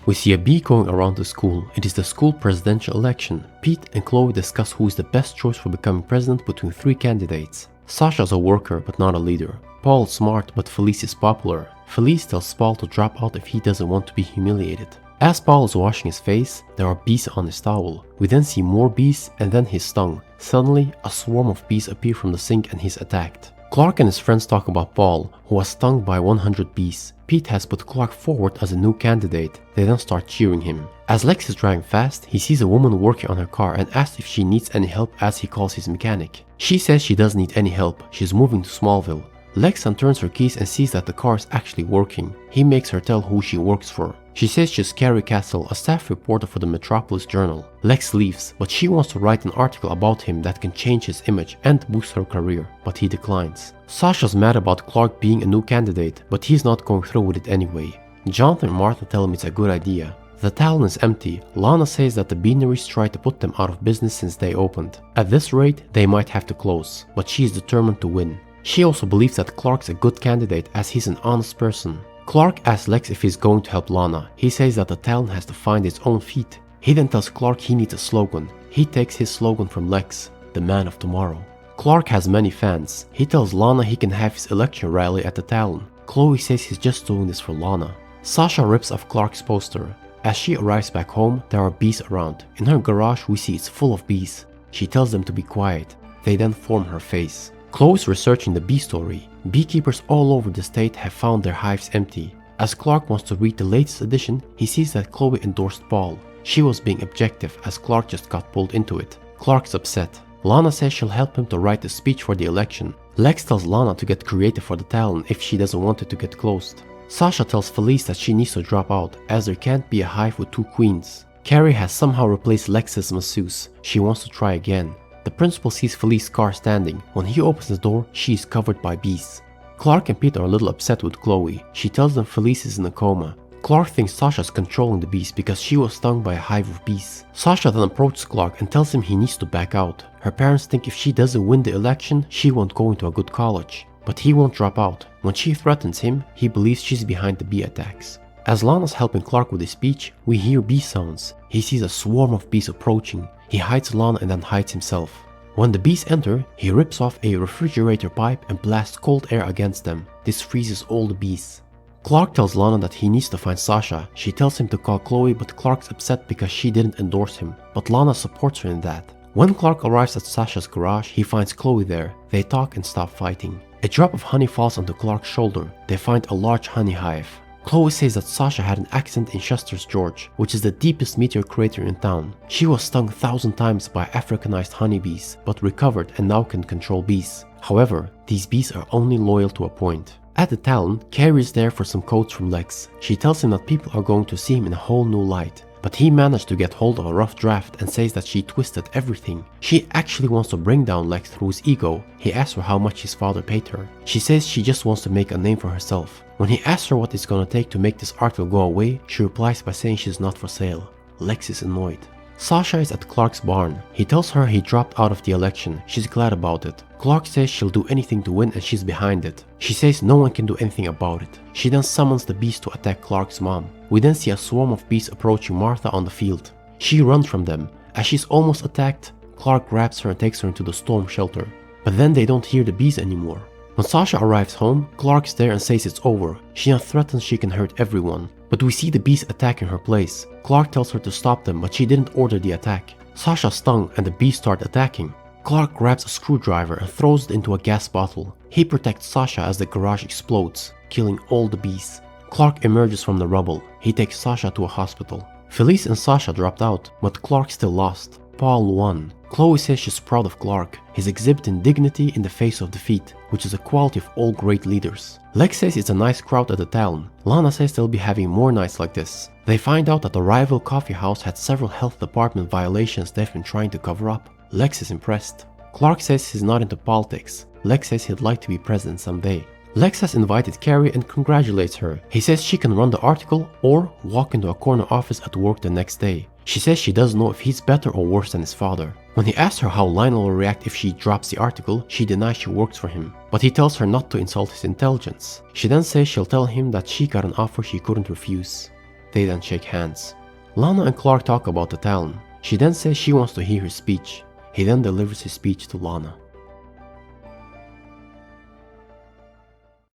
We see a bee going around the school. It is the school presidential election. Pete and Chloe discuss who is the best choice for becoming president between 3 candidates. Sasha is a worker but not a leader. Paul is smart but Felice is popular. Felice tells Paul to drop out if he doesn't want to be humiliated. As Paul is washing his face, there are bees on his towel. We then see more bees and then he's stung. Suddenly, a swarm of bees appear from the sink and he's attacked. Clark and his friends talk about Paul, who was stung by 100 bees. Pete has put Clark forward as a new candidate. They then start cheering him. As Lex is driving fast, he sees a woman working on her car and asks if she needs any help as he calls his mechanic. She says she doesn't need any help, she's moving to Smallville. Lex then turns her keys and sees that the car is actually working. He makes her tell who she works for. She says she's Carrie Castle, a staff reporter for the Metropolis Journal. Lex leaves, but she wants to write an article about him that can change his image and boost her career, but he declines. Sasha's mad about Clark being a new candidate, but he's not going through with it anyway. Jonathan and Martha tell him it's a good idea. The Talon is empty. Lana says that the beaneries tried to put them out of business since they opened. At this rate, they might have to close, but she is determined to win. She also believes that Clark's a good candidate as he's an honest person. Clark asks Lex if he's going to help Lana. He says that the Talon has to find its own feet. He then tells Clark he needs a slogan. He takes his slogan from Lex, the man of tomorrow. Clark has many fans. He tells Lana he can have his election rally at the Talon. Chloe says he's just doing this for Lana. Sasha rips off Clark's poster. As she arrives back home, there are bees around. In her garage, we see it's full of bees. She tells them to be quiet. They then form her face. Chloe's researching the bee story. Beekeepers all over the state have found their hives empty. As Clark wants to read the latest edition, he sees that Chloe endorsed Paul. She was being objective as Clark just got pulled into it. Clark's upset. Lana says she'll help him to write a speech for the election. Lex tells Lana to get creative for the Talon if she doesn't want it to get closed. Sasha tells Felice that she needs to drop out as there can't be a hive with 2 queens. Carrie has somehow replaced Lex's masseuse. She wants to try again. The principal sees Felice's car standing. When he opens the door, she is covered by bees. Clark and Pete are a little upset with Chloe. She tells them Felice is in a coma. Clark thinks Sasha is controlling the bees because she was stung by a hive of bees. Sasha then approaches Clark and tells him he needs to back out. Her parents think if she doesn't win the election, she won't go into a good college. But he won't drop out. When she threatens him, he believes she's behind the bee attacks. As Lana's helping Clark with his speech, we hear bee sounds. He sees a swarm of bees approaching. He hides Lana and then hides himself. When the bees enter, he rips off a refrigerator pipe and blasts cold air against them. This freezes all the bees. Clark tells Lana that he needs to find Sasha. She tells him to call Chloe, but Clark's upset because she didn't endorse him. But Lana supports her in that. When Clark arrives at Sasha's garage, he finds Chloe there. They talk and stop fighting. A drop of honey falls onto Clark's shoulder. They find a large honey hive. Chloe says that Sasha had an accident in Chester's Gorge, which is the deepest meteor crater in town. She was stung 1,000 times by Africanized honeybees, but recovered and now can control bees. However, these bees are only loyal to a point. At the Talon, Carrie is there for some quotes from Lex. She tells him that people are going to see him in a whole new light. But he managed to get hold of a rough draft and says that she twisted everything. She actually wants to bring down Lex through his ego. He asks her how much his father paid her. She says she just wants to make a name for herself. When he asks her what it's gonna take to make this article go away, she replies by saying she's not for sale. Lex is annoyed. Sasha is at Clark's barn. He tells her he dropped out of the election. She's glad about it. Clark says she'll do anything to win and she's behind it. She says no one can do anything about it. She then summons the bees to attack Clark's mom. We then see a swarm of bees approaching Martha on the field. She runs from them. As she's almost attacked, Clark grabs her and takes her into the storm shelter. But then they don't hear the bees anymore. When Sasha arrives home, Clark's there and says it's over. She now threatens she can hurt everyone. But we see the bees attacking her place. Clark tells her to stop them, but she didn't order the attack. Sasha stung and the bees start attacking. Clark grabs a screwdriver and throws it into a gas bottle. He protects Sasha as the garage explodes, killing all the bees. Clark emerges from the rubble. He takes Sasha to a hospital. Felice and Sasha dropped out, but Clark still lost. Paul won. Chloe says she's proud of Clark. He's exhibiting dignity in the face of defeat, which is a quality of all great leaders. Lex says it's a nice crowd at the town. Lana says they'll be having more nights like this. They find out that the rival coffee house had several health department violations they've been trying to cover up. Lex is impressed. Clark says he's not into politics. Lex says he'd like to be president someday. Lex has invited Carrie and congratulates her. He says she can run the article or walk into a corner office at work the next day. She says she doesn't know if he's better or worse than his father. When he asks her how Lionel will react if she drops the article, she denies she works for him. But he tells her not to insult his intelligence. She then says she'll tell him that she got an offer she couldn't refuse. They then shake hands. Lana and Clark talk about the town. She then says she wants to hear his speech. He then delivers his speech to Lana.